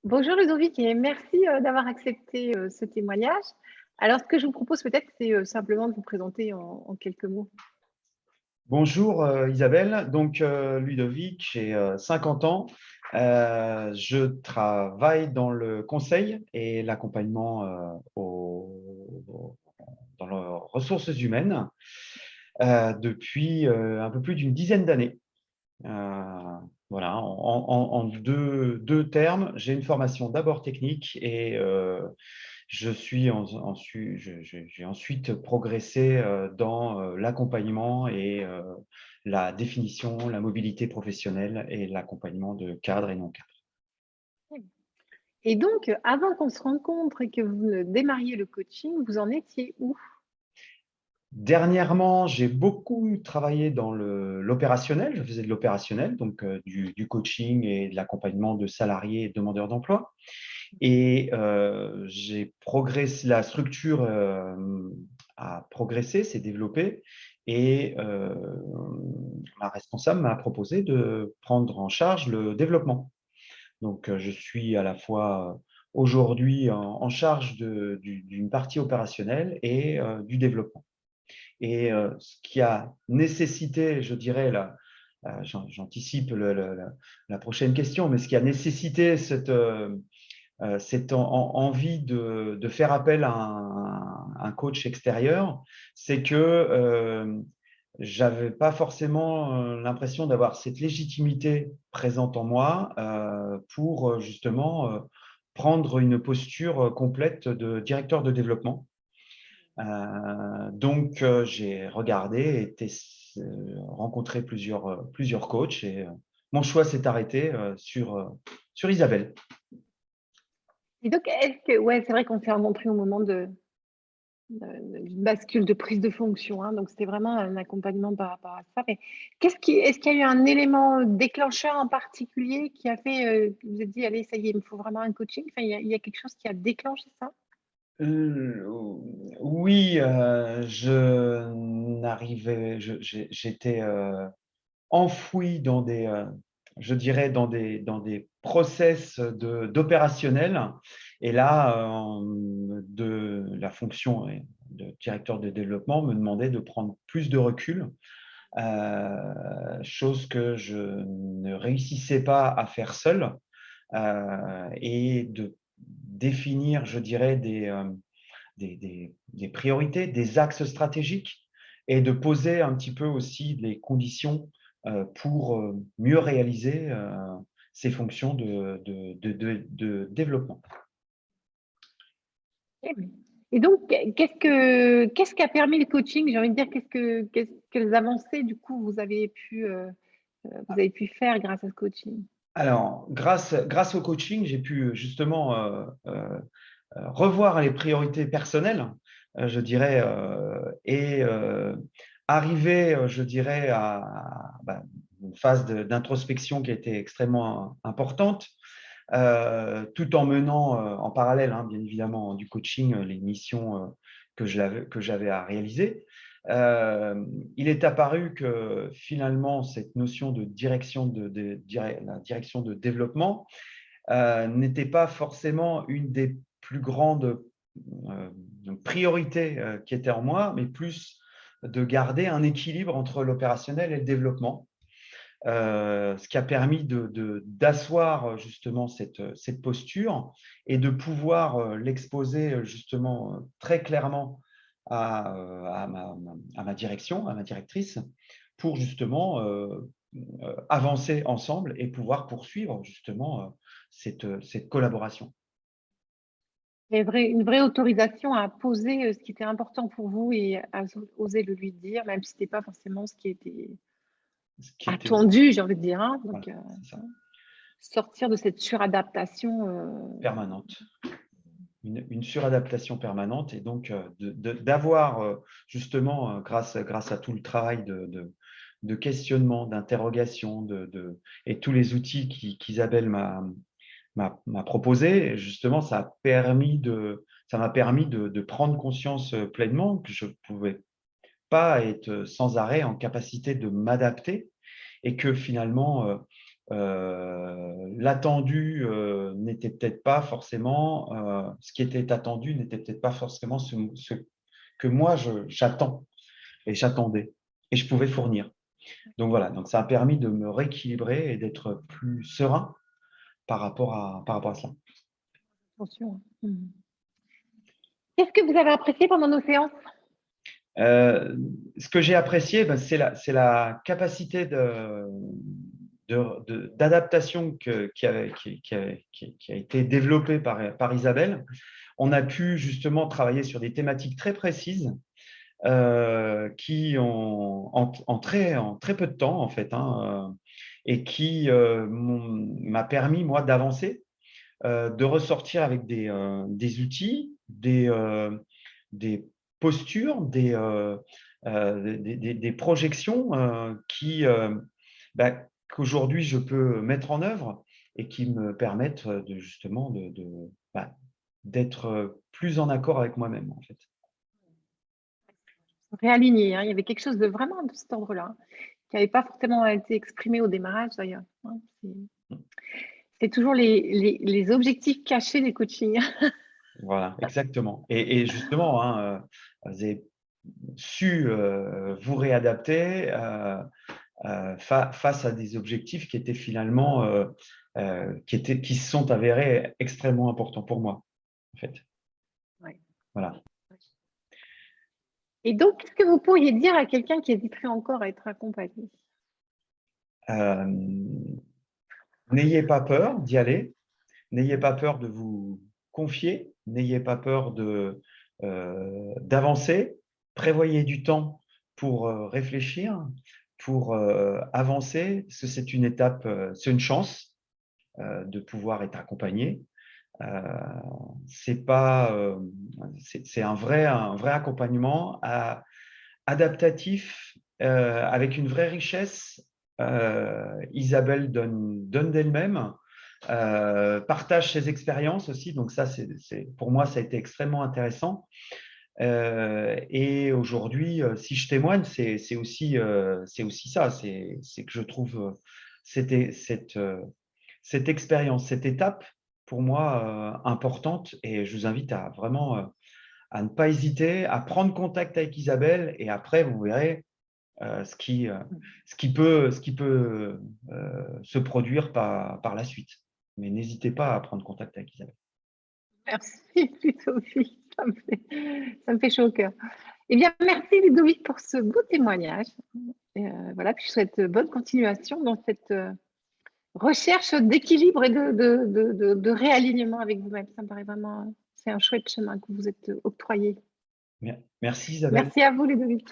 Bonjour Ludovic et merci d'avoir accepté ce témoignage. Alors, ce que je vous propose peut-être, c'est simplement de vous présenter en quelques mots. Bonjour Isabelle, donc Ludovic, j'ai 50 ans. Je travaille dans le conseil et l'accompagnement dans les ressources humaines depuis un peu plus d'une dizaine d'années. Euh, voilà, en deux termes, j'ai une formation d'abord technique et j'ai ensuite progressé dans l'accompagnement et la définition, la mobilité professionnelle et l'accompagnement de cadres et non cadres. Et donc, avant qu'on se rencontre et que vous ne démarriez le coaching, vous en étiez où? Dernièrement, j'ai beaucoup travaillé dans l'opérationnel. Je faisais de l'opérationnel, donc du coaching et de l'accompagnement de salariés et demandeurs d'emploi. Et j'ai progressé, la structure a progressé, s'est développée, et ma responsable m'a proposé de prendre en charge le développement. Donc, je suis à la fois aujourd'hui en charge d'une partie opérationnelle et du développement. Et ce qui a nécessité, je dirais, j'anticipe la prochaine question, mais ce qui a nécessité cette envie de faire appel à un coach extérieur, c'est que j'avais pas forcément l'impression d'avoir cette légitimité présente en moi pour justement prendre une posture complète de directeur de développement. Donc, j'ai regardé et rencontré plusieurs coachs et mon choix s'est arrêté sur Isabelle. Et donc, ouais, c'est vrai qu'on s'est rencontrés au moment d'une bascule de prise de fonction, hein, donc c'était vraiment un accompagnement par rapport à ça. Mais est-ce qu'il y a eu un élément déclencheur en particulier qui a fait que vous vous êtes dit, allez, ça y est, il me faut vraiment un coaching? Enfin, il y a quelque chose qui a déclenché ça? Euh, oui, j'étais enfoui dans je dirais, dans des process d'opérationnel. Et là, de la fonction de directeur de développement me demandait de prendre plus de recul, chose que je ne réussissais pas à faire seul, et de définir, je dirais, des priorités, des axes stratégiques et de poser un petit peu aussi les conditions pour mieux réaliser ces fonctions de développement. Et donc, qu'est-ce qui a permis le coaching? J'ai envie de dire, quelles avancées, du coup, vous avez pu faire grâce à ce coaching? Alors, grâce au coaching, j'ai pu justement revoir les priorités personnelles, je dirais, et arriver, je dirais, à une phase d'introspection qui a été extrêmement importante, tout en menant en parallèle, hein, bien évidemment, du coaching, les missions que j'avais à réaliser. Il est apparu que finalement, cette notion de la direction de développement n'était pas forcément une des plus grandes euh, priorités qui étaient en moi, mais plus de garder un équilibre entre l'opérationnel et le développement. Ce qui a permis d'asseoir justement cette posture et de pouvoir l'exposer justement très clairement à ma direction, à ma directrice, pour justement avancer ensemble et pouvoir poursuivre justement cette collaboration. Une vraie autorisation à poser ce qui était important pour vous et à oser le lui dire, même si ce n'était pas forcément ce qui était Ce qui était attendu, j'ai envie de dire, hein. voilà, Donc, c'est ça, sortir de cette suradaptation. permanente. Une suradaptation permanente et donc d'avoir justement, grâce à tout le travail de questionnement, d'interrogation et tous les outils qu'Isabelle m'a proposé, justement, ça m'a permis de prendre conscience pleinement que je ne pouvais pas être sans arrêt en capacité de m'adapter et que finalement, l'attendu n'était peut-être pas forcément, ce qui était attendu n'était peut-être pas forcément ce que moi j'attends et j'attendais et je pouvais fournir. Donc voilà, donc ça a permis de me rééquilibrer et d'être plus serein par rapport à cela. Attention. Qu'est-ce que vous avez apprécié pendant nos séances? Ce que j'ai apprécié, ben, c'est la capacité d'adaptation qui a été développée par Isabelle. On a pu justement travailler sur des thématiques très précises qui en très peu de temps, en fait, hein, et qui m'a permis, moi, d'avancer, de ressortir avec des outils, des postures, des projections qu'aujourd'hui je peux mettre en œuvre et qui me permettent justement d'être plus en accord avec moi-même, en fait. Réaligné, hein. Il y avait quelque chose de vraiment de cet ordre-là, qui n'avait pas forcément été exprimé au démarrage d'ailleurs, hein. C'est toujours les objectifs cachés des coachings. Voilà, exactement. Et justement, hein, vous avez su vous réadapter face à des objectifs qui étaient finalement qui se sont avérés extrêmement importants pour moi, en fait. Ouais. Voilà. Et donc, qu'est-ce que vous pourriez dire à quelqu'un qui hésiterait encore à être accompagné? N'ayez pas peur d'y aller, n'ayez pas peur de vous confier, n'ayez pas peur d'avancer, prévoyez du temps pour réfléchir, pour avancer, parce que c'est une étape, c'est une chance de pouvoir être accompagné. C'est un vrai accompagnement adaptatif avec une vraie richesse. Isabelle donne d'elle-même, partage ses expériences aussi. Donc ça, pour moi, ça a été extrêmement intéressant. Et aujourd'hui, si je témoigne, c'est aussi ça. C'est que je trouve cette expérience, cette étape, pour moi, importante. Et je vous invite à vraiment à ne pas hésiter, à prendre contact avec Isabelle. Et après, vous verrez ce qui peut se produire par la suite. Mais n'hésitez pas à prendre contact avec Isabelle. Merci Sophie, ça me fait chaud au cœur. Eh bien, merci Ludovic pour ce beau témoignage. Et voilà, puis je souhaite bonne continuation dans cette recherche d'équilibre et de réalignement avec vous-même. Ça me paraît vraiment, c'est un chouette chemin que vous êtes octroyé. Merci Isabelle. Merci à vous Ludovic.